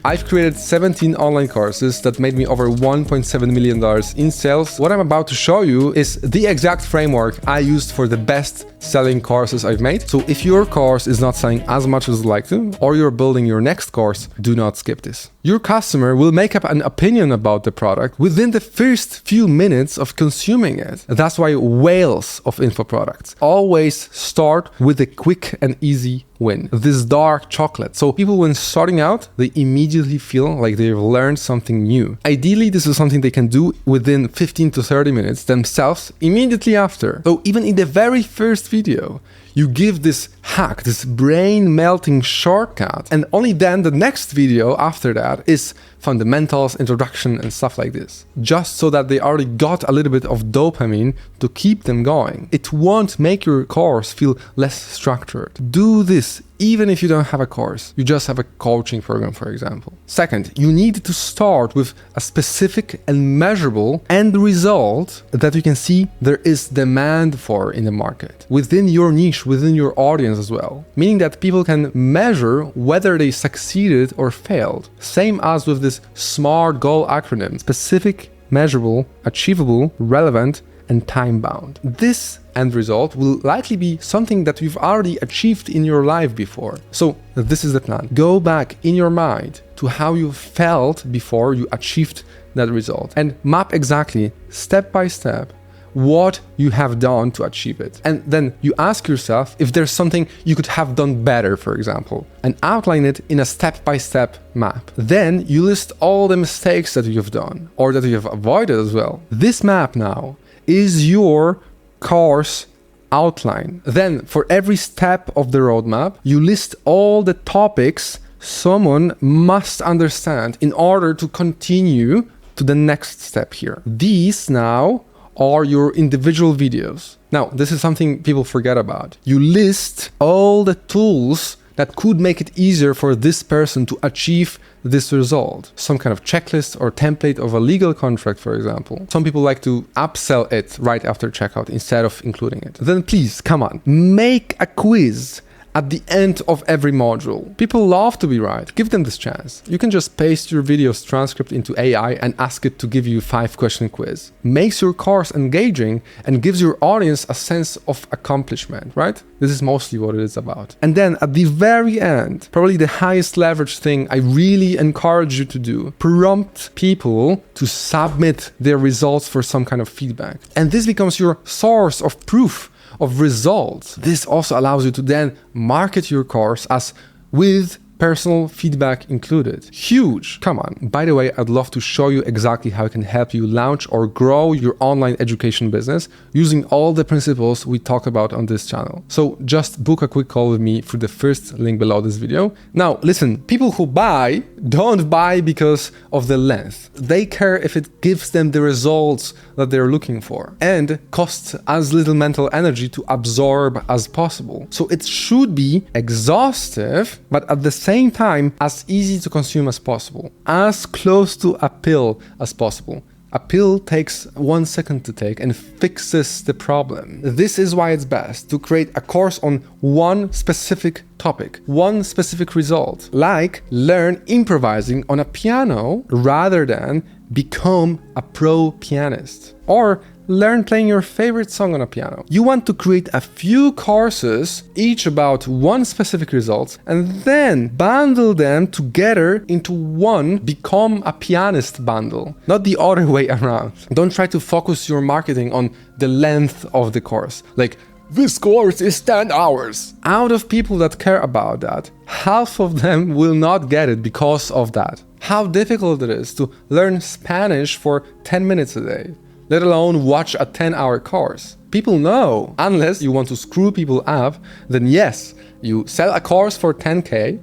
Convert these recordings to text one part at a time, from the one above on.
I've created 17 online courses that made me over $1.7 million in sales. What I'm about to show you is the exact framework I used for the best selling courses I've made. So if your course is not selling as much as you'd like to, or you're building your next course, do not skip this. Your customer will make up an opinion about the product within the first few minutes of consuming it. That's why whales of info products always start with a quick and easy win. This dark chocolate. So people, when starting out, they immediately feel like they've learned something new. Ideally, this is something they can do within 15 to 30 minutes themselves immediately after. So even in the very first video, you give this hack, this brain-melting shortcut, and only then the next video after that is fundamentals, introduction, and stuff like this. Just so that they already got a little bit of dopamine to keep them going. It won't make your course feel less structured. Do this even if you don't have a course, you just have a coaching program, for example. Second, you need to start with a specific and measurable end result that you can see there is demand for in the market, within your niche, within your audience as well. Meaning that people can measure whether they succeeded or failed. Same as with this SMART goal acronym: specific, measurable, achievable, relevant, and time-bound. This end result will likely be something that you've already achieved in your life before. So this is the plan. Go back in your mind to how you felt before you achieved that result and map exactly, step by step, what you have done to achieve it. And then you ask yourself if there's something you could have done better, for example, and outline it in a step-by-step map. Then you list all the mistakes that you've done or that you have avoided as well. This map now is your course outline. Then for every step of the roadmap, you list all the topics someone must understand in order to continue to the next step here. These now are your individual videos. Now, this is something people forget about. You list all the tools that could make it easier for this person to achieve this result. Some kind of checklist or template of a legal contract, for example. Some people like to upsell it right after checkout instead of including it. Then please, come on, make a quiz at the end of every module. People love to be right. Give them this chance. You can just paste your video's transcript into AI and ask it to give you a 5-question quiz. Makes your course engaging and gives your audience a sense of accomplishment, right? This is mostly what it is about. And then at the very end, probably the highest leverage thing I really encourage you to do, prompt people to submit their results for some kind of feedback. And this becomes your source of proof of results. This also allows you to then market your course as with personal feedback included. Huge. Come on. By the way, I'd love to show you exactly how I can help you launch or grow your online education business using all the principles we talk about on this channel. So just book a quick call with me through the first link below this video. Now, listen, people who buy don't buy because of the length. They care if it gives them the results that they're looking for and costs as little mental energy to absorb as possible. So it should be exhaustive, but at the same time as easy to consume as possible, as close to a pill as possible. A pill takes 1 second to take and fixes the problem. This is why it's best to create a course on one specific topic, one specific result, like learn improvising on a piano rather than become a pro pianist, or learn playing your favorite song on a piano. You want to create a few courses, each about one specific result, and then bundle them together into one become a pianist bundle, not the other way around. Don't try to focus your marketing on the length of the course. Like, this course is 10 hours. Out of people that care about that, half of them will not get it because of that. How difficult it is to learn Spanish for 10 minutes a day, let alone watch a 10-hour course. People know, unless you want to screw people up, then yes, you sell a course for 10K,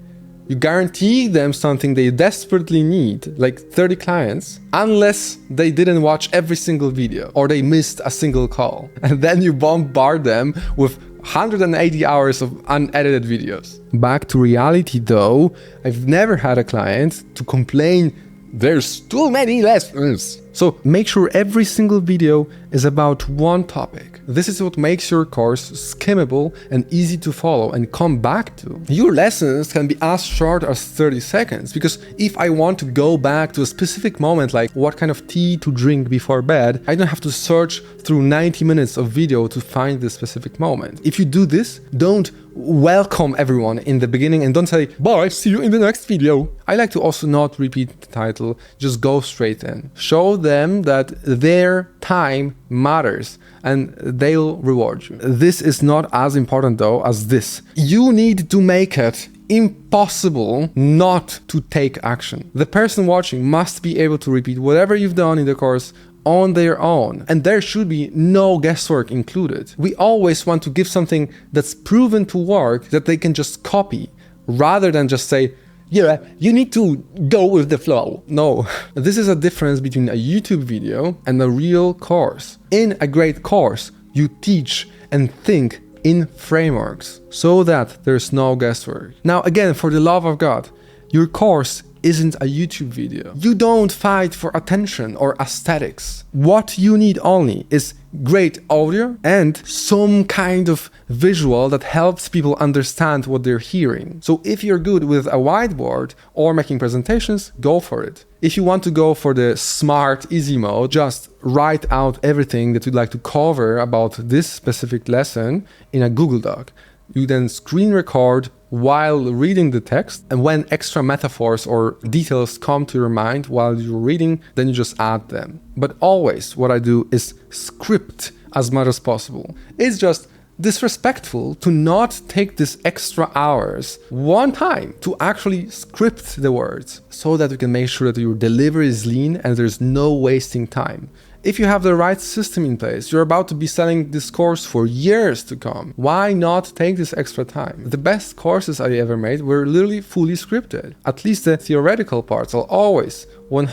you guarantee them something they desperately need, like 30 clients, unless they didn't watch every single video or they missed a single call. And then you bombard them with 180 hours of unedited videos. Back to reality though, I've never had a client to complain there's too many lessons. So make sure every single video is about one topic. This is what makes your course skimmable and easy to follow and come back to. Your lessons can be as short as 30 seconds, because if I want to go back to a specific moment, like what kind of tea to drink before bed, I don't have to search through 90 minutes of video to find this specific moment. If you do this, don't welcome everyone in the beginning and don't say, bye, see you in the next video. I like to also not repeat the title, just go straight in. Show them that their time matters and they'll reward you. This is not as important though as this. You need to make it impossible not to take action. The person watching must be able to repeat whatever you've done in the course on their own, and there should be no guesswork included. We always want to give something that's proven to work that they can just copy, rather than just say, yeah, you need to go with the flow. No, this is a difference between a YouTube video and a real course. In a great course, you teach and think in frameworks so that there's no guesswork. Now, again, for the love of God, your course isn't a YouTube video. You don't fight for attention or aesthetics. What you need only is great audio and some kind of visual that helps people understand what they're hearing. So if you're good with a whiteboard or making presentations, go for it. If you want to go for the smart, easy mode, just write out everything that you'd like to cover about this specific lesson in a Google Doc. You then screen record while reading the text, and when extra metaphors or details come to your mind while you're reading, then you just add them. But always what I do is script as much as possible. It's just disrespectful to not take this extra hours one time to actually script the words so that you can make sure that your delivery is lean and there's no wasting time. If you have the right system in place, you're about to be selling this course for years to come. Why not take this extra time? The best courses I ever made were literally fully scripted. At least the theoretical parts are always 100%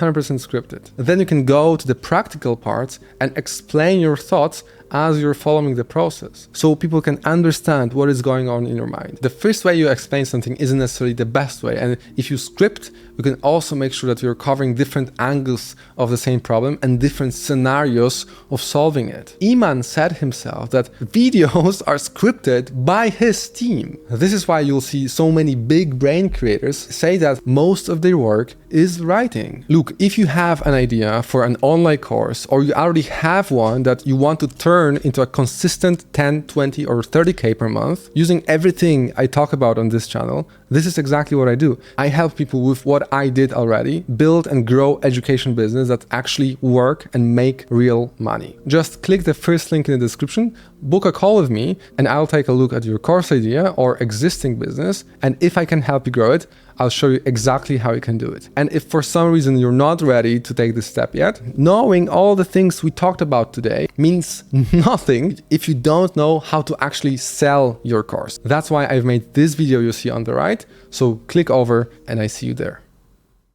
scripted. Then you can go to the practical parts and explain your thoughts as you're following the process, so people can understand what is going on in your mind. The first way you explain something isn't necessarily the best way, and if you script, you can also make sure that you're covering different angles of the same problem and different scenarios of solving it. Iman said himself that videos are scripted by his team. This is why you'll see so many big brain creators say that most of their work is writing. Look, if you have an idea for an online course, or you already have one that you want to turn into a consistent 10, 20 or 30K per month using everything I talk about on this channel, this is exactly what I do. I help people with what I did already, build and grow education business that actually work and make real money. Just click the first link in the description, book a call with me, and I'll take a look at your course idea or existing business, and if I can help you grow it, I'll show you exactly how you can do it. And if for some reason you're not ready to take this step yet, knowing all the things we talked about today means nothing if you don't know how to actually sell your course. That's why I've made this video you see on the right. So click over and I see you there.